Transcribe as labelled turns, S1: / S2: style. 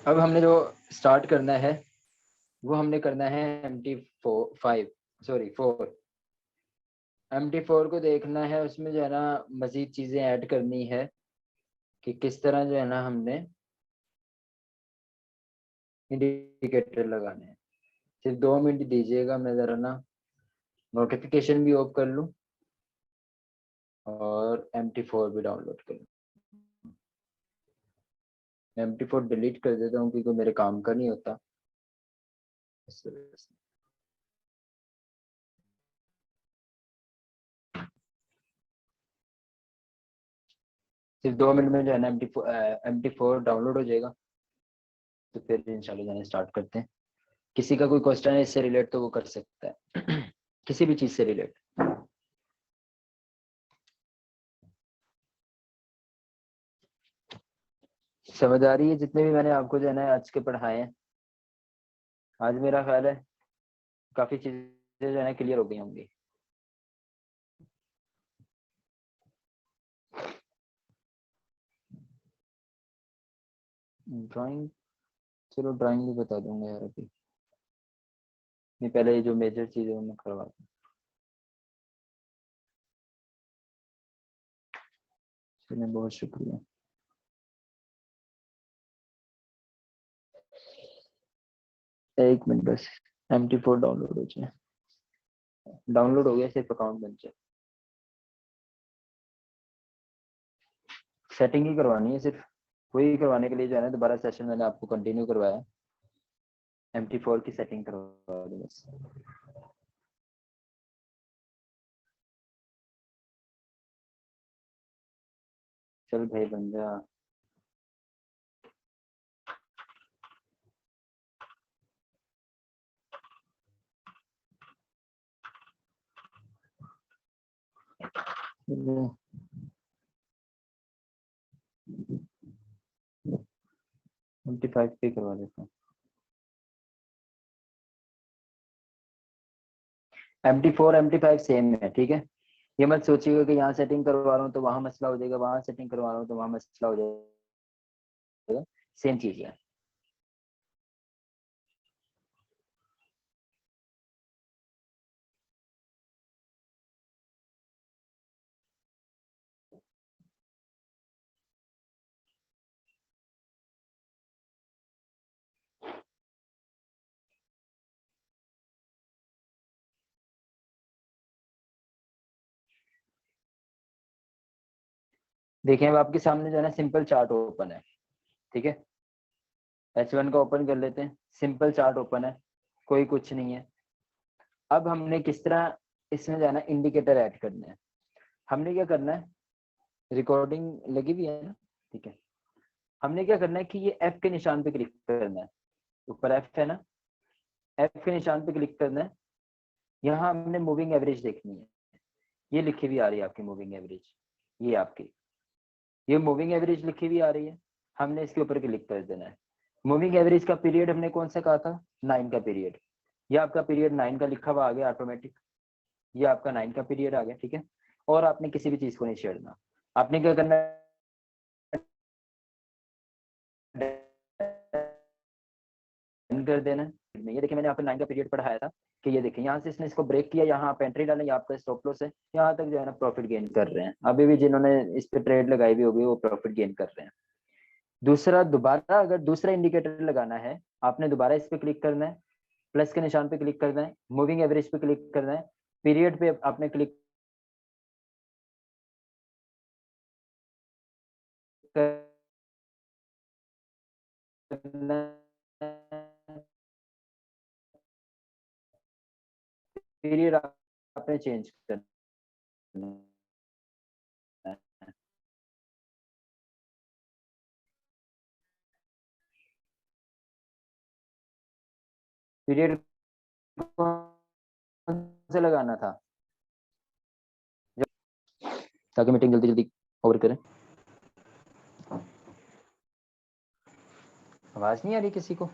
S1: अब हमने जो स्टार्ट करना है वो हमने करना है फोर। MT4 को देखना है, उसमें जो है ना मजीद चीजें ऐड करनी है कि किस तरह जो है ना हमने इंडिकेटर लगाने हैं। सिर्फ 2 मिनट दीजिएगा, मैं जरा ना नोटिफिकेशन भी ऑफ कर लूं और MT4 भी डाउनलोड कर लूं। MT4 डिलीट कर देता हूँ क्योंकि मेरे काम का नहीं होता इस वजह से। सिर्फ 2 मिनट में जो है ना MT4 डाउनलोड हो जाएगा, तो फिर इंशाल्लाह जाने स्टार्ट करते हैं। किसी का कोई क्वेश्चन है इससे रिलेट तो वो कर सकता है किसी भी चीज से रिलेट। समझ आ रही है जितने भी मैंने आपको जो है ना आज के पढ़ाए हैं? आज मेरा ख्याल है काफी चीजें जो है ना क्लियर हो गई होंगी। ड्राइंग, चलो ड्राइंग भी बता दूंगा यार अभी। नहीं, पहले ये जो मेजर चीज है वो मैं करवा दूँ। चलिए, बहुत शुक्रिया। एक मिनट बस, MT4 डाउनलोड हो जाए। डाउनलोड हो गया, सिर्फ अकाउंट बन जाए। सेटिंग ही करवानी है सिर्फ, वही करवाने के लिए जो है ना दोबारा सेशन मैंने आपको कंटिन्यू करवाया। MT4 की सेटिंग करवा दो बस। चल भाई बन जा। MT5 पे करवा देता हूँ। MT4 MT5 सेम है, ठीक है। ये मत सोचिएगा कि यहाँ सेटिंग करवा रहा हूँ तो वहां मसला हो जाएगा, वहां सेटिंग करवा रहा हूँ तो वहां मसला हो जाएगा। सेम चीज है। देखिए अब आपके सामने जो है ना सिंपल चार्ट ओपन है, ठीक है। H1 का ओपन कर लेते हैं। सिंपल चार्ट ओपन है, कोई कुछ नहीं है। अब हमने किस तरह इसमें जो है ना इंडिकेटर ऐड करने हैं। हमने क्या करना है, रिकॉर्डिंग लगी हुई है ना, ठीक है। हमने क्या करना है कि ये F के निशान पे क्लिक करना है। ऊपर F है ना, F के निशान पे क्लिक करना है। यहाँ हमने मूविंग एवरेज देखनी है। ये लिखी हुई आ रही है आपकी मूविंग एवरेज, ये आपकी ये मूविंग एवरेज लिखी हुई आ रही है। हमने इसके ऊपर क्लिक कर देना है। मूविंग एवरेज का पीरियड हमने कौन सा कहा था, 9 का पीरियड। ये आपका पीरियड 9 का लिखा हुआ आ गया ऑटोमेटिक। ये आपका 9 का पीरियड आ गया, ठीक है। और आपने किसी भी चीज को नहीं छेड़ना। आपने क्या करना है, कर देना है। ये देखिए मैंने यहाँ पे 9 का पीरियड पढ़ाया था कि ये देखिए यहाँ से इसने इसको ब्रेक किया, यहाँ आप एंट्री डालें, यहाँ आपका स्टॉप लॉस है। यहाँ तक जो है ना प्रॉफिट गेन कर रहे हैं। अभी भी जिन्होंने इस पे ट्रेड लगाई हुई होगी वो प्रॉफिट गेन कर रहे हैं। दूसरा, दोबारा अगर दूसरा इंडिकेटर लगाना है, आपने दोबारा इस पे क्लिक करना है, प्लस के निशान पे क्लिक करना है, मूविंग एवरेज पे क्लिक करना है, पीरियड पे आपने क्लिक करना है, पीरियड आपने चेंज करना है। पीरियड कौन से लगाना था ताकि मीटिंग जल्दी जल्दी ओवर करें। आवाज नहीं आ रही किसी को?